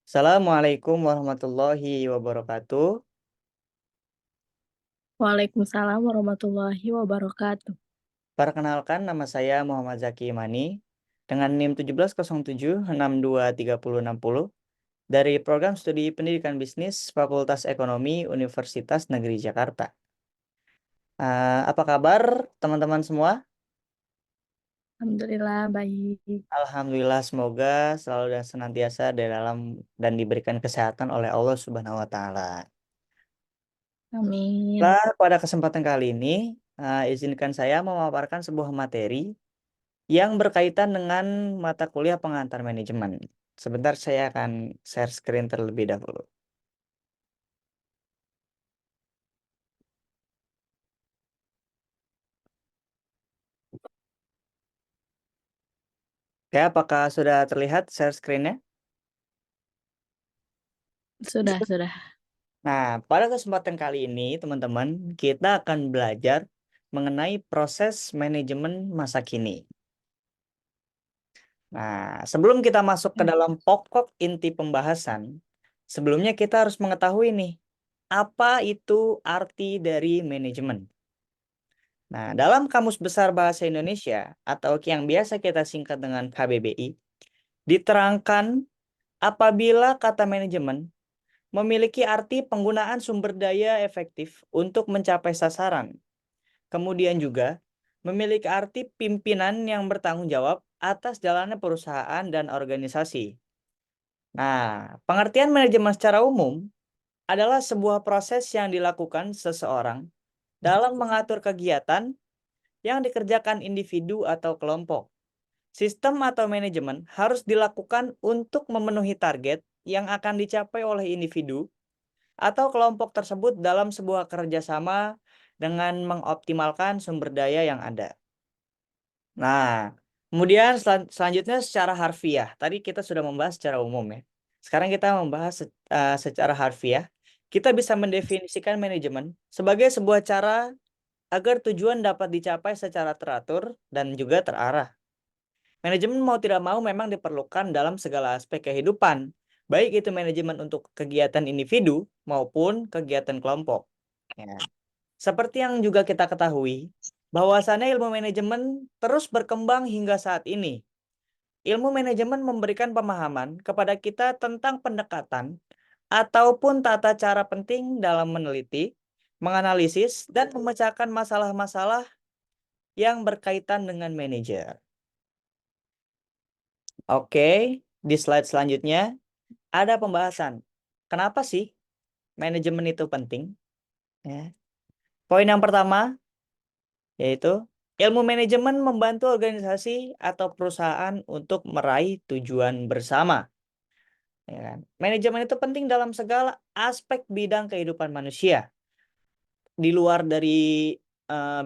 Assalamualaikum warahmatullahi wabarakatuh. Waalaikumsalam warahmatullahi wabarakatuh. Perkenalkan, nama saya Muhammad Zaki Imani dengan NIM 1707623060 dari Program Studi Pendidikan Bisnis Fakultas Ekonomi Universitas Negeri Jakarta. Apa kabar teman-teman semua? Alhamdulillah baik. Alhamdulillah, semoga selalu dan senantiasa di dalam dan diberikan kesehatan oleh Allah Subhanahu wa Ta'ala. Amin. Nah, pada kesempatan kali ini, izinkan saya memaparkan sebuah materi yang berkaitan dengan mata kuliah pengantar manajemen. Sebentar, saya akan share screen terlebih dahulu. Oke, apakah sudah terlihat share screen-nya? Sudah. Nah, pada kesempatan kali ini, teman-teman, kita akan belajar mengenai proses manajemen masa kini. Nah, sebelum kita masuk ke Ya. dalam pokok inti pembahasan, sebelumnya kita harus mengetahui nih, apa itu arti dari manajemen. Nah, dalam Kamus Besar Bahasa Indonesia atau yang biasa kita singkat dengan KBBI, diterangkan apabila kata manajemen memiliki arti penggunaan sumber daya efektif untuk mencapai sasaran. Kemudian juga memiliki arti pimpinan yang bertanggung jawab atas jalannya perusahaan dan organisasi. Nah, pengertian manajemen secara umum adalah sebuah proses yang dilakukan seseorang dalam mengatur kegiatan yang dikerjakan individu atau kelompok. Sistem atau manajemen harus dilakukan untuk memenuhi target yang akan dicapai oleh individu atau kelompok tersebut dalam sebuah kerjasama dengan mengoptimalkan sumber daya yang ada. Nah, kemudian selanjutnya secara harfiah. Tadi kita sudah membahas secara umum ya. Sekarang kita membahas secara harfiah. Kita bisa mendefinisikan manajemen sebagai sebuah cara agar tujuan dapat dicapai secara teratur dan juga terarah. Manajemen mau tidak mau memang diperlukan dalam segala aspek kehidupan, baik itu manajemen untuk kegiatan individu maupun kegiatan kelompok. Ya. Seperti yang juga kita ketahui, bahwasannya ilmu manajemen terus berkembang hingga saat ini. Ilmu manajemen memberikan pemahaman kepada kita tentang pendekatan ataupun tata cara penting dalam meneliti, menganalisis, dan memecahkan masalah-masalah yang berkaitan dengan manajer. Oke, di slide selanjutnya ada pembahasan. Kenapa sih manajemen itu penting? Ya. Poin yang pertama yaitu ilmu manajemen membantu organisasi atau perusahaan untuk meraih tujuan bersama. Ya kan? Manajemen itu penting dalam segala aspek bidang kehidupan manusia. Di luar dari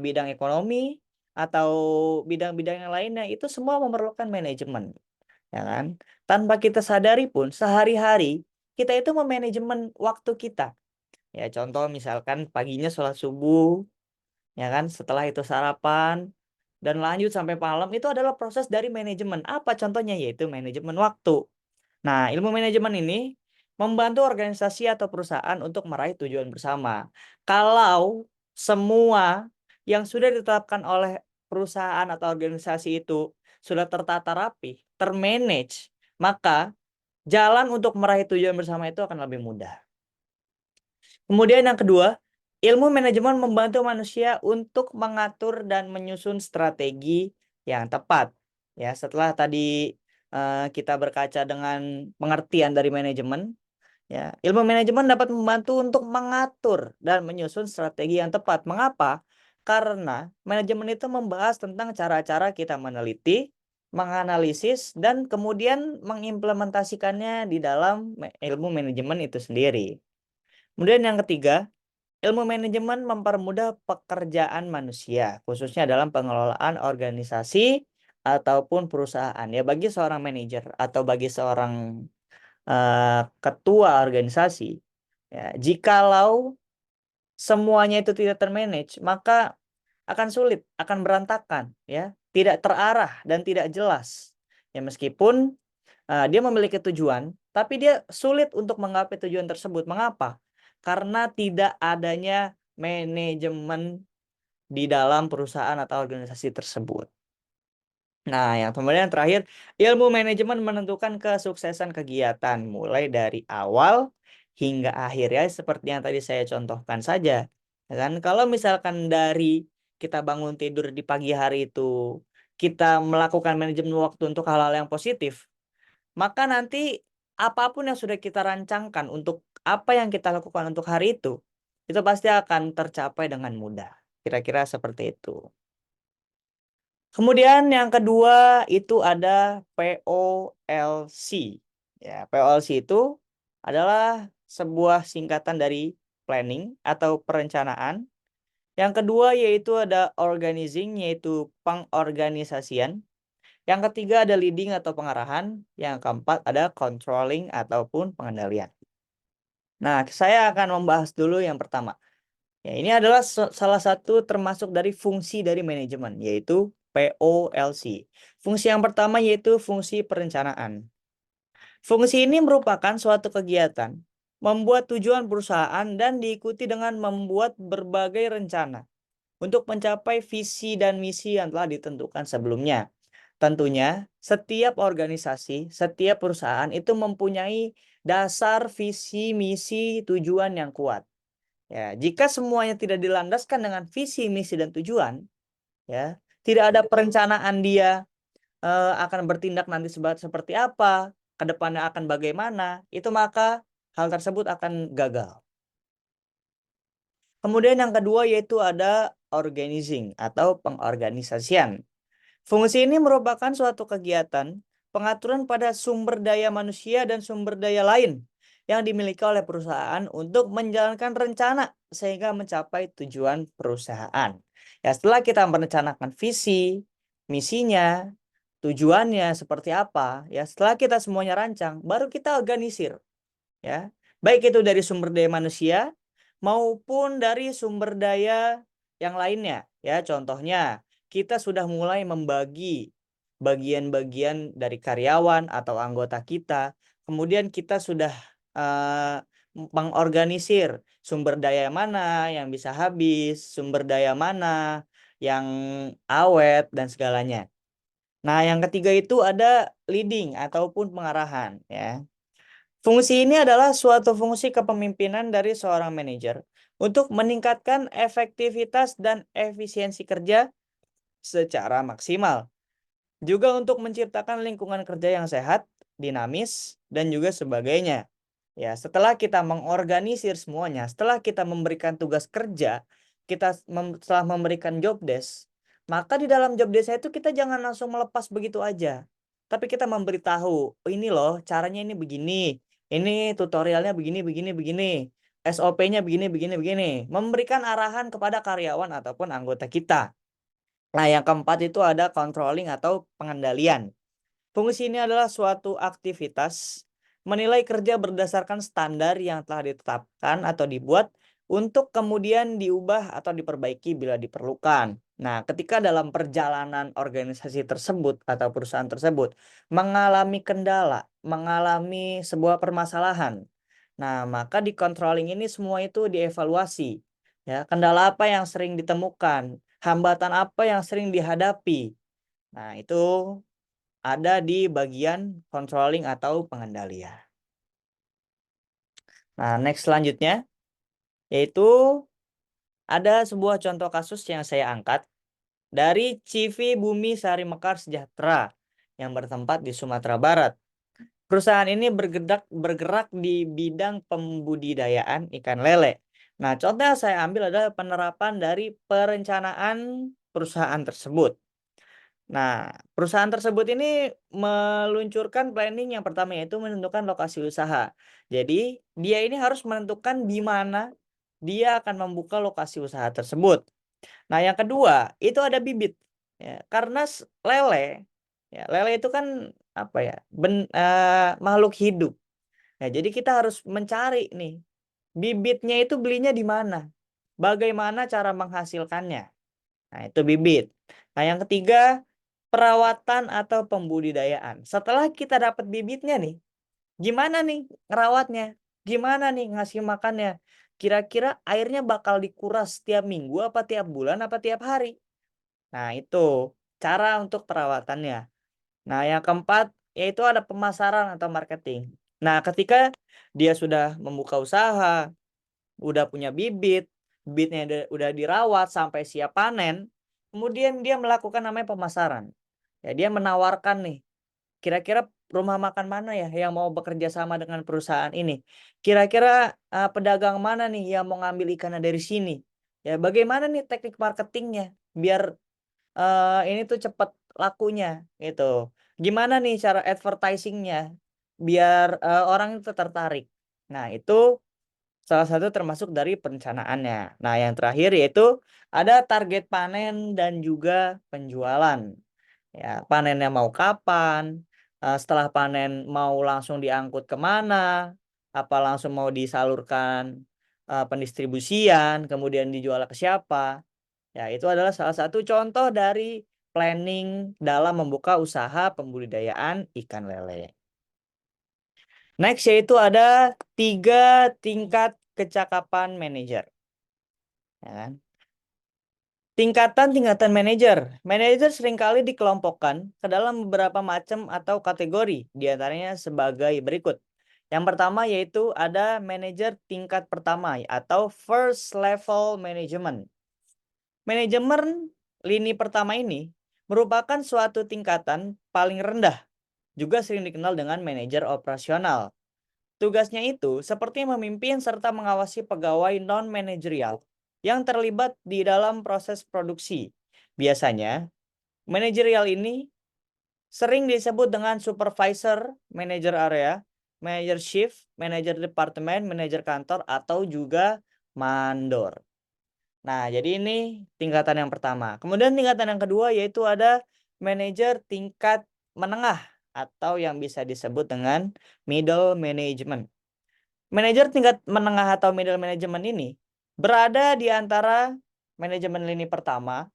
bidang ekonomi atau bidang-bidang yang lainnya, itu semua memerlukan manajemen. Ya kan? Tanpa kita sadari pun sehari-hari kita itu memanajemen waktu kita. Ya, contoh misalkan paginya sholat subuh, ya kan? Setelah itu sarapan dan lanjut sampai malam, itu adalah proses dari manajemen. Apa contohnya? Yaitu manajemen waktu. Nah, ilmu manajemen ini membantu organisasi atau perusahaan untuk meraih tujuan bersama. Kalau semua yang sudah ditetapkan oleh perusahaan atau organisasi itu sudah tertata rapi, termanage, maka jalan untuk meraih tujuan bersama itu akan lebih mudah. Kemudian yang kedua, ilmu manajemen membantu manusia untuk mengatur dan menyusun strategi yang tepat. Ya, setelah tadi kita berkaca dengan pengertian dari manajemen, ya, ilmu manajemen dapat membantu untuk mengatur dan menyusun strategi yang tepat. Mengapa? Karena manajemen itu membahas tentang cara-cara kita meneliti, menganalisis, dan kemudian mengimplementasikannya di dalam ilmu manajemen itu sendiri. Kemudian yang ketiga, ilmu manajemen mempermudah pekerjaan manusia, khususnya dalam pengelolaan organisasi ataupun perusahaan. Ya, bagi seorang manajer atau bagi seorang ketua organisasi, ya, jikalau semuanya itu tidak termanage, maka akan sulit, akan berantakan, ya, tidak terarah dan tidak jelas. Ya, meskipun dia memiliki tujuan, tapi dia sulit untuk menggapai tujuan tersebut. Mengapa? Karena tidak adanya manajemen di dalam perusahaan atau organisasi tersebut. Nah, yang kemudian terakhir, ilmu manajemen menentukan kesuksesan kegiatan mulai dari awal hingga akhir, ya, seperti yang tadi saya contohkan saja. Ya kan, kalau misalkan dari kita bangun tidur di pagi hari itu kita melakukan manajemen waktu untuk hal-hal yang positif, maka nanti apapun yang sudah kita rancangkan untuk apa yang kita lakukan untuk hari itu pasti akan tercapai dengan mudah. Kira-kira seperti itu. Kemudian yang kedua itu ada POLC. Ya, POLC itu adalah sebuah singkatan dari planning atau perencanaan. Yang kedua yaitu ada organizing, yaitu pengorganisasian. Yang ketiga ada leading atau pengarahan. Yang keempat ada controlling ataupun pengendalian. Nah, saya akan membahas dulu yang pertama. Ya, ini adalah salah satu termasuk dari fungsi dari manajemen, yaitu POLC. Fungsi yang pertama yaitu fungsi perencanaan. Fungsi ini merupakan suatu kegiatan membuat tujuan perusahaan dan diikuti dengan membuat berbagai rencana untuk mencapai visi dan misi yang telah ditentukan sebelumnya. Tentunya, setiap organisasi, setiap perusahaan itu mempunyai dasar visi, misi, tujuan yang kuat. Ya, jika semuanya tidak dilandaskan dengan visi, misi, dan tujuan, ya, tidak ada perencanaan dia akan bertindak nanti seperti apa, ke depannya akan bagaimana, itu maka hal tersebut akan gagal. Kemudian yang kedua yaitu ada organizing atau pengorganisasian. Fungsi ini merupakan suatu kegiatan pengaturan pada sumber daya manusia dan sumber daya lain yang dimiliki oleh perusahaan untuk menjalankan rencana sehingga mencapai tujuan perusahaan. Ya, setelah kita merencanakan visi, misinya, tujuannya seperti apa, ya setelah kita semuanya rancang, baru kita organisir, ya. Baik itu dari sumber daya manusia maupun dari sumber daya yang lainnya, ya. Contohnya, kita sudah mulai membagi bagian-bagian dari karyawan atau anggota kita. Kemudian kita sudah mengorganisir sumber daya mana yang bisa habis, sumber daya mana yang awet dan segalanya. Nah, yang ketiga itu ada leading ataupun pengarahan, ya. Fungsi ini adalah suatu fungsi kepemimpinan dari seorang manajer untuk meningkatkan efektivitas dan efisiensi kerja secara maksimal. Juga untuk menciptakan lingkungan kerja yang sehat, dinamis, dan juga sebagainya. Ya, setelah kita mengorganisir semuanya, setelah kita memberikan tugas kerja, kita setelah memberikan job desk, maka di dalam job desk itu kita jangan langsung melepas begitu aja. Tapi kita memberitahu, oh, ini loh caranya ini begini, ini tutorialnya begini, begini, begini, SOP-nya begini, begini, begini. Memberikan arahan kepada karyawan ataupun anggota kita. Nah, yang keempat itu ada controlling atau pengendalian. Fungsi ini adalah suatu aktivitas menilai kerja berdasarkan standar yang telah ditetapkan atau dibuat untuk kemudian diubah atau diperbaiki bila diperlukan. Nah, ketika dalam perjalanan organisasi tersebut atau perusahaan tersebut mengalami kendala, mengalami sebuah permasalahan, nah maka di controlling ini semua itu dievaluasi. Ya, kendala apa yang sering ditemukan, hambatan apa yang sering dihadapi. Nah, itu ada di bagian controlling atau pengendalian. Nah, next selanjutnya yaitu ada sebuah contoh kasus yang saya angkat dari CV Bumi Sari Mekar Sejahtera yang bertempat di Sumatera Barat. Perusahaan ini bergerak di bidang pembudidayaan ikan lele. Nah, contoh yang saya ambil adalah penerapan dari perencanaan perusahaan tersebut. Nah, perusahaan tersebut ini meluncurkan planning yang pertama yaitu menentukan lokasi usaha. Jadi, dia ini harus menentukan di mana dia akan membuka lokasi usaha tersebut. Nah, yang kedua, itu ada bibit. Ya, karena lele, ya, lele itu kan apa ya? Makhluk hidup. Ya, jadi kita harus mencari nih, bibitnya itu belinya di mana? Bagaimana cara menghasilkannya? Nah, itu bibit. Nah, yang ketiga, perawatan atau pembudidayaan. Setelah kita dapat bibitnya nih, Gimana nih ngerawatnya? Gimana nih ngasih makannya? Kira-kira airnya bakal dikuras tiap minggu apa tiap bulan apa tiap hari? Nah, itu cara untuk perawatannya. Nah, yang keempat yaitu ada pemasaran atau marketing. Nah, ketika dia sudah membuka usaha, udah punya bibit, bibitnya udah dirawat sampai siap panen, kemudian dia melakukan namanya pemasaran. Ya, dia menawarkan nih, kira-kira rumah makan mana ya yang mau bekerja sama dengan perusahaan ini? Kira-kira pedagang mana nih yang mau ngambil ikannya dari sini? Ya, bagaimana nih teknik marketingnya biar ini tuh cepet lakunya gitu. Gimana nih cara advertisingnya biar orang itu tertarik. Nah, itu salah satu termasuk dari perencanaannya. Nah, yang terakhir yaitu ada target panen dan juga penjualan. Ya, panennya mau kapan, setelah panen mau langsung diangkut kemana, apa langsung mau disalurkan pendistribusian, kemudian dijual ke siapa. Ya, itu adalah salah satu contoh dari planning dalam membuka usaha pembudidayaan ikan lele. Next yaitu ada 3 tingkat kecakapan manajer. Ya kan? Tingkatan-tingkatan manajer. Manajer seringkali dikelompokkan ke dalam beberapa macam atau kategori, diantaranya sebagai berikut. Yang pertama yaitu ada manajer tingkat pertama atau first level management. Manajemen lini pertama ini merupakan suatu tingkatan paling rendah, juga sering dikenal dengan manajer operasional. Tugasnya itu seperti memimpin serta mengawasi pegawai non-manajerial yang terlibat di dalam proses produksi. Biasanya, manajerial ini sering disebut dengan supervisor, manajer area, manajer shift, manajer departemen, manajer kantor, atau juga mandor. Nah, jadi ini tingkatan yang pertama. Kemudian tingkatan yang kedua yaitu ada manajer tingkat menengah atau yang bisa disebut dengan middle management. Manajer tingkat menengah atau middle management ini berada di antara manajemen lini pertama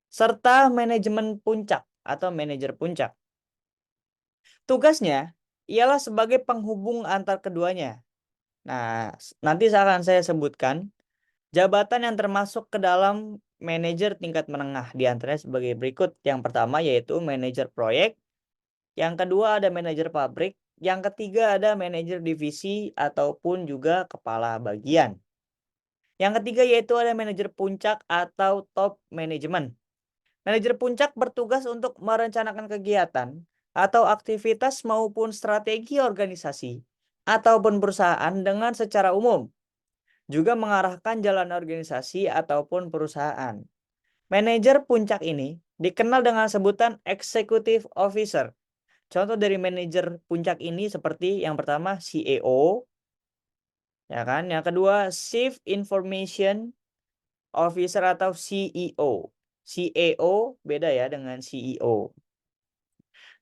serta manajemen puncak atau manajer puncak. Tugasnya ialah sebagai penghubung antar keduanya. Nah, nanti akan saya sebutkan jabatan yang termasuk ke dalam manajer tingkat menengah di antaranya sebagai berikut. Yang pertama yaitu manajer proyek, yang kedua ada manajer pabrik, yang ketiga ada manajer divisi ataupun juga kepala bagian. Yang ketiga yaitu ada manajer puncak atau top management. Manajer puncak bertugas untuk merencanakan kegiatan atau aktivitas maupun strategi organisasi ataupun perusahaan dengan secara umum, juga mengarahkan jalan organisasi ataupun perusahaan. Manajer puncak ini dikenal dengan sebutan executive officer. Contoh dari manajer puncak ini seperti yang pertama CEO, ya kan? Yang kedua Chief Information Officer atau CEO. CEO beda ya dengan CEO.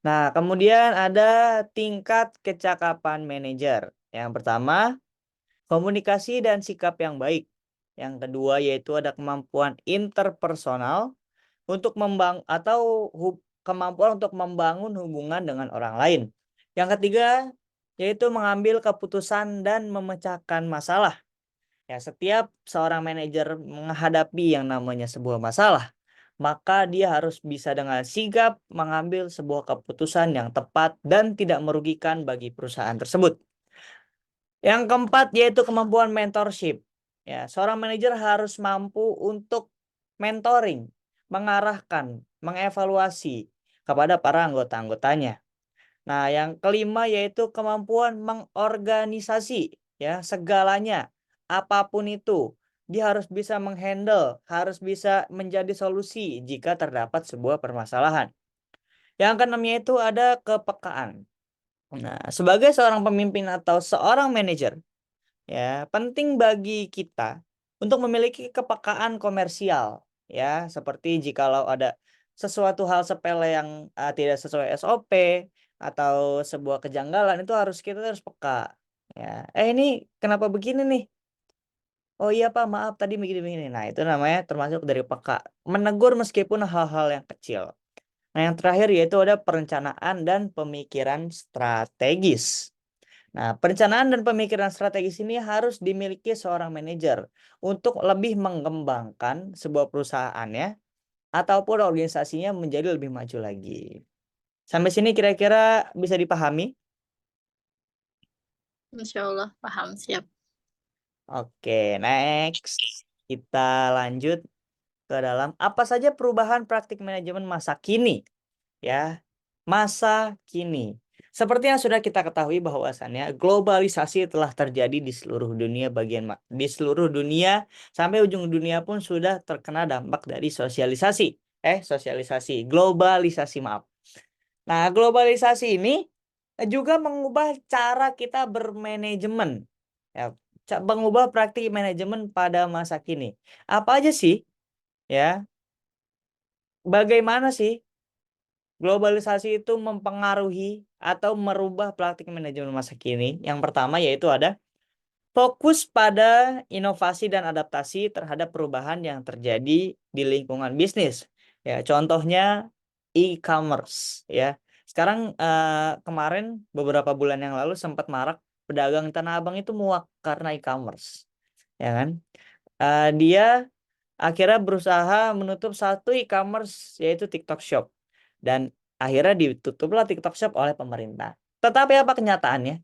Nah, kemudian ada tingkat kecakapan manajer. Yang pertama, komunikasi dan sikap yang baik. Yang kedua yaitu ada kemampuan interpersonal untuk kemampuan untuk membangun hubungan dengan orang lain. Yang ketiga yaitu mengambil keputusan dan memecahkan masalah. Ya, setiap seorang manajer menghadapi yang namanya sebuah masalah, maka dia harus bisa dengan sigap mengambil sebuah keputusan yang tepat dan tidak merugikan bagi perusahaan tersebut. Yang keempat yaitu kemampuan mentorship. Ya, seorang manajer harus mampu untuk mentoring, mengarahkan, mengevaluasi kepada para anggota-anggotanya. Nah, yang kelima yaitu kemampuan mengorganisasi, ya, segalanya, apapun itu. Dia harus bisa menghandle, harus bisa menjadi solusi jika terdapat sebuah permasalahan. Yang keenamnya itu ada kepekaan. Nah, sebagai seorang pemimpin atau seorang manajer, ya, penting bagi kita untuk memiliki kepekaan komersial, ya, seperti jikalau ada sesuatu hal sepele yang tidak sesuai SOP atau sebuah kejanggalan itu kita harus peka, ya. Ini kenapa begini nih? Oh iya Pak, maaf tadi begini-begini. Nah, itu namanya termasuk dari peka. Menegur meskipun hal-hal yang kecil. Nah, yang terakhir yaitu ada perencanaan dan pemikiran strategis. Nah, perencanaan dan pemikiran strategis ini harus dimiliki seorang manajer untuk lebih mengembangkan sebuah perusahaannya ataupun organisasinya menjadi lebih maju lagi. Sampai sini kira-kira bisa dipahami? Insya Allah paham, siap. Oke, next. Kita lanjut ke dalam apa saja perubahan praktik manajemen masa kini. Ya, masa kini. Seperti yang sudah kita ketahui bahwasannya globalisasi telah terjadi di seluruh dunia di seluruh dunia sampai ujung dunia pun sudah terkena dampak dari globalisasi, maaf. Nah, globalisasi ini juga mengubah cara kita bermanajemen. Ya, mengubah praktik manajemen pada masa kini. Apa aja sih? Ya, bagaimana sih globalisasi itu mempengaruhi atau merubah praktik manajemen masa kini? Yang pertama yaitu ada fokus pada inovasi dan adaptasi terhadap perubahan yang terjadi di lingkungan bisnis. Ya, contohnya e-commerce. Ya, sekarang kemarin beberapa bulan yang lalu sempat marak pedagang Tanah Abang itu muak karena e-commerce. Ya kan? Dia akhirnya berusaha menutup satu e-commerce yaitu TikTok Shop. Dan akhirnya ditutuplah TikTok Shop oleh pemerintah. Tetapi apa kenyataannya?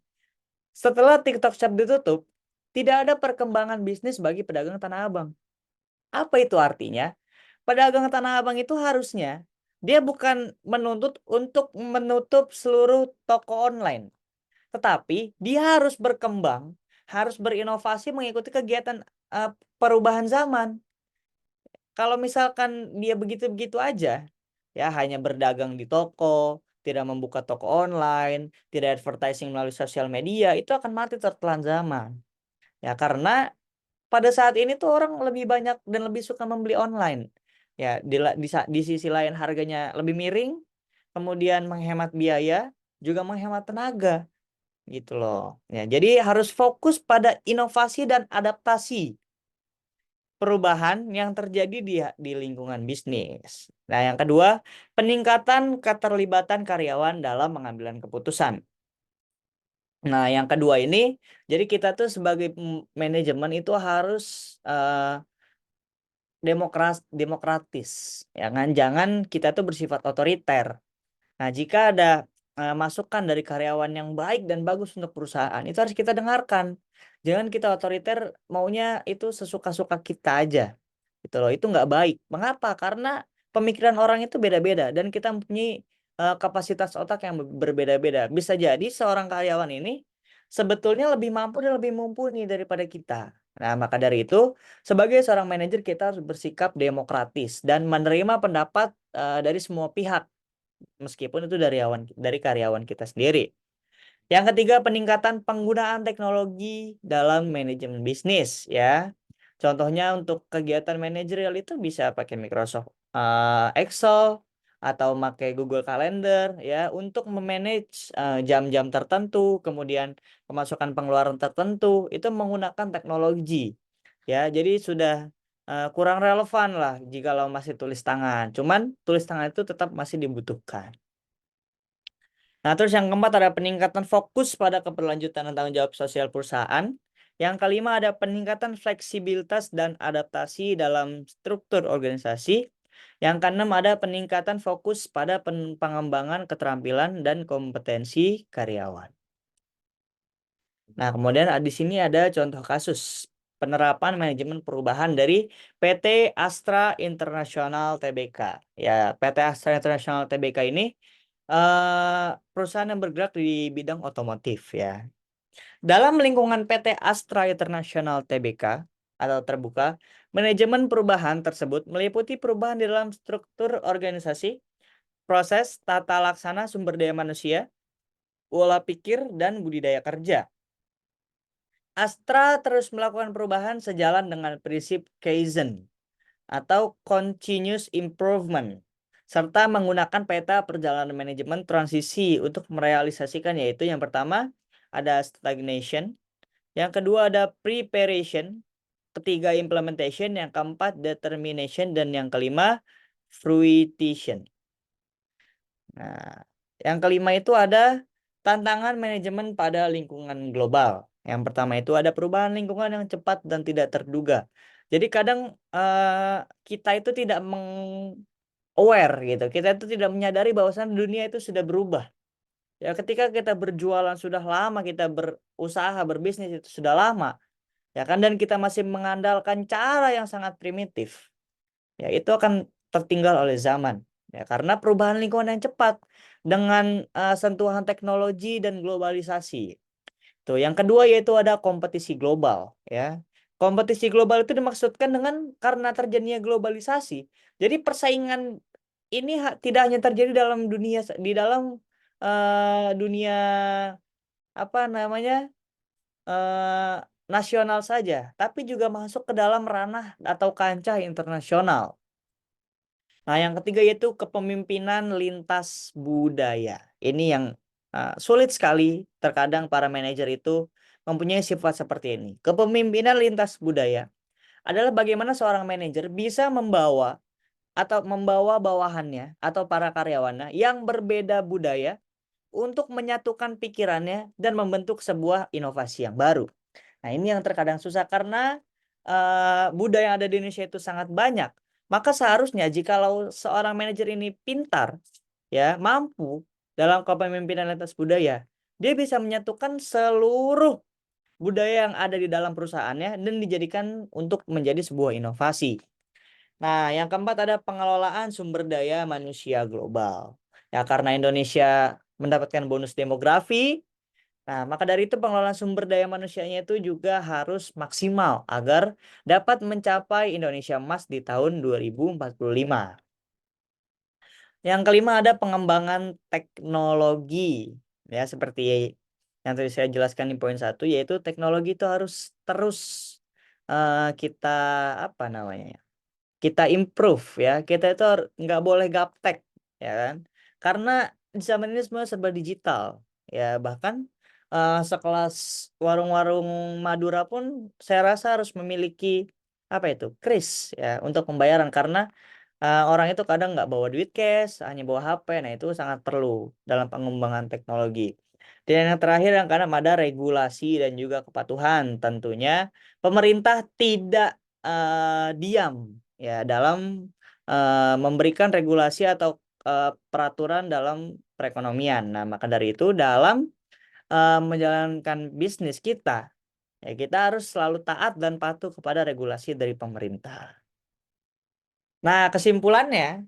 Setelah TikTok Shop ditutup, tidak ada perkembangan bisnis bagi pedagang Tanah Abang. Apa itu artinya? Pedagang Tanah Abang itu harusnya dia bukan menuntut untuk menutup seluruh toko online, tetapi dia harus berkembang, harus berinovasi mengikuti kegiatan perubahan zaman. Kalau misalkan dia begitu-begitu aja, ya hanya berdagang di toko, tidak membuka toko online, tidak advertising melalui sosial media, itu akan mati tertelan zaman. Ya, karena pada saat ini tuh orang lebih banyak dan lebih suka membeli online. Ya, di sisi lain harganya lebih miring, kemudian menghemat biaya, juga menghemat tenaga, gitu loh. Ya, jadi harus fokus pada inovasi dan adaptasi perubahan yang terjadi di lingkungan bisnis. Nah, yang kedua, peningkatan keterlibatan karyawan dalam pengambilan keputusan. Nah, yang kedua ini, jadi kita tuh sebagai manajemen itu harus demokratis, ya kan? Jangan kita tuh bersifat otoriter. Nah, jika ada masukan dari karyawan yang baik dan bagus untuk perusahaan, itu harus kita dengarkan. Jangan kita otoriter, maunya itu sesuka-suka kita aja. Gitu loh, itu nggak baik. Mengapa? Karena pemikiran orang itu beda-beda dan kita mempunyai kapasitas otak yang berbeda-beda. Bisa jadi seorang karyawan ini sebetulnya lebih mampu dan lebih mumpuni daripada kita. Nah, maka dari itu, sebagai seorang manajer kita harus bersikap demokratis dan menerima pendapat dari semua pihak, meskipun itu dari karyawan kita sendiri. Yang ketiga, peningkatan penggunaan teknologi dalam manajemen bisnis, ya. Contohnya untuk kegiatan manajerial itu bisa pakai Microsoft Excel atau pakai Google Calendar, ya, untuk memanage jam-jam tertentu, kemudian pemasukan pengeluaran tertentu itu menggunakan teknologi, ya. Jadi sudah kurang relevan lah jika lo masih tulis tangan. Cuman tulis tangan itu tetap masih dibutuhkan. Nah, terus yang keempat ada peningkatan fokus pada keberlanjutan dan tanggung jawab sosial perusahaan. Yang kelima ada peningkatan fleksibilitas dan adaptasi dalam struktur organisasi. Yang keenam ada peningkatan fokus pada pengembangan keterampilan dan kompetensi karyawan. Nah, kemudian di sini ada contoh kasus penerapan manajemen perubahan dari PT Astra International Tbk. Ya, PT Astra International Tbk ini perusahaan yang bergerak di bidang otomotif, ya. Dalam lingkungan PT Astra International Tbk atau terbuka, manajemen perubahan tersebut meliputi perubahan di dalam struktur organisasi, proses, tata laksana sumber daya manusia, pola pikir, dan budidaya kerja. Astra terus melakukan perubahan sejalan dengan prinsip Kaizen atau continuous improvement, serta menggunakan peta perjalanan manajemen transisi untuk merealisasikan, yaitu yang pertama ada stagnation, yang kedua ada preparation, ketiga implementation, yang keempat determination, dan yang kelima fruition. Nah, yang kelima itu ada tantangan manajemen pada lingkungan global. Yang pertama itu ada perubahan lingkungan yang cepat dan tidak terduga. Jadi kadang kita itu tidak aware gitu. Kita itu tidak menyadari bahwasan dunia itu sudah berubah. Ya, ketika kita berjualan sudah lama, kita berusaha, berbisnis itu sudah lama, ya kan, dan kita masih mengandalkan cara yang sangat primitif, ya itu akan tertinggal oleh zaman, ya karena perubahan lingkungan yang cepat dengan sentuhan teknologi dan globalisasi. Tuh, yang kedua yaitu ada kompetisi global, ya. Kompetisi global itu dimaksudkan dengan karena terjadinya globalisasi. Jadi persaingan ini tidak hanya terjadi dalam dunia, di dalam dunia apa namanya, eh, nasional saja, tapi juga masuk ke dalam ranah atau kancah internasional. Nah, yang ketiga yaitu kepemimpinan lintas budaya. Ini yang sulit sekali. Terkadang para manajer itu mempunyai sifat seperti ini. Kepemimpinan lintas budaya adalah bagaimana seorang manajer bisa membawa bawahannya atau para karyawannya yang berbeda budaya untuk menyatukan pikirannya dan membentuk sebuah inovasi yang baru. Nah, ini yang terkadang susah karena budaya yang ada di Indonesia itu sangat banyak. Maka seharusnya jikalau seorang manajer ini pintar, ya, mampu dalam kepemimpinan lintas budaya, dia bisa menyatukan seluruh budaya yang ada di dalam perusahaannya dan dijadikan untuk menjadi sebuah inovasi. Nah, yang keempat ada pengelolaan sumber daya manusia global. Ya, karena Indonesia mendapatkan bonus demografi, nah, maka dari itu pengelolaan sumber daya manusianya itu juga harus maksimal agar dapat mencapai Indonesia Emas di tahun 2045. Yang kelima ada pengembangan teknologi. Ya, seperti yang tadi saya jelaskan di poin satu, yaitu teknologi itu harus terus kita apa namanya, kita improve, ya. Kita itu nggak boleh gaptek, ya kan, karena di zaman ini semua serba digital, ya. Bahkan sekelas warung-warung Madura pun saya rasa harus memiliki apa itu, kris, ya, untuk pembayaran, karena orang itu kadang nggak bawa duit cash, hanya bawa HP. Nah, itu sangat perlu dalam pengembangan teknologi. Dan yang terakhir yang kadang ada regulasi dan juga kepatuhan. Tentunya pemerintah tidak diam, ya, dalam memberikan regulasi atau peraturan dalam perekonomian. Nah, maka dari itu dalam menjalankan bisnis kita, ya, kita harus selalu taat dan patuh kepada regulasi dari pemerintah. Nah, kesimpulannya,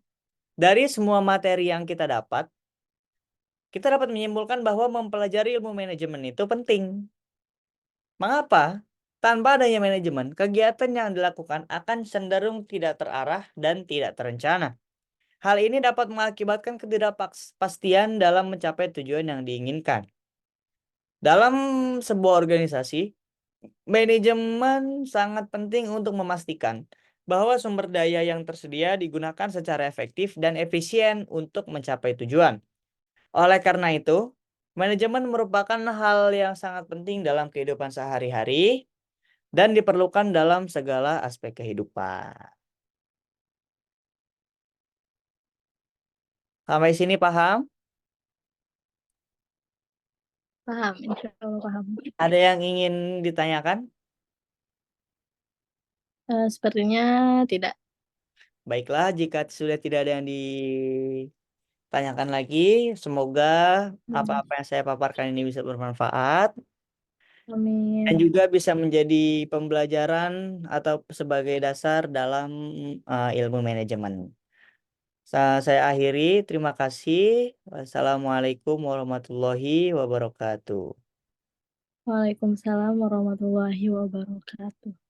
dari semua materi yang kita dapat menyimpulkan bahwa mempelajari ilmu manajemen itu penting. Mengapa? Tanpa adanya manajemen, kegiatan yang dilakukan akan cenderung tidak terarah dan tidak terencana. Hal ini dapat mengakibatkan ketidakpastian dalam mencapai tujuan yang diinginkan. Dalam sebuah organisasi, manajemen sangat penting untuk memastikan bahwa sumber daya yang tersedia digunakan secara efektif dan efisien untuk mencapai tujuan. Oleh karena itu, manajemen merupakan hal yang sangat penting dalam kehidupan sehari-hari dan diperlukan dalam segala aspek kehidupan. Sampai sini paham? Paham, insya Allah paham. Ada yang ingin ditanyakan? Sepertinya tidak. Baiklah, jika sudah tidak ada yang ditanyakan lagi, semoga apa-apa yang saya paparkan ini bisa bermanfaat dan Amin. juga bisa menjadi pembelajaran atau sebagai dasar dalam ilmu manajemen. Saya akhiri, terima kasih. Wassalamualaikum warahmatullahi wabarakatuh. Waalaikumsalam warahmatullahi wabarakatuh.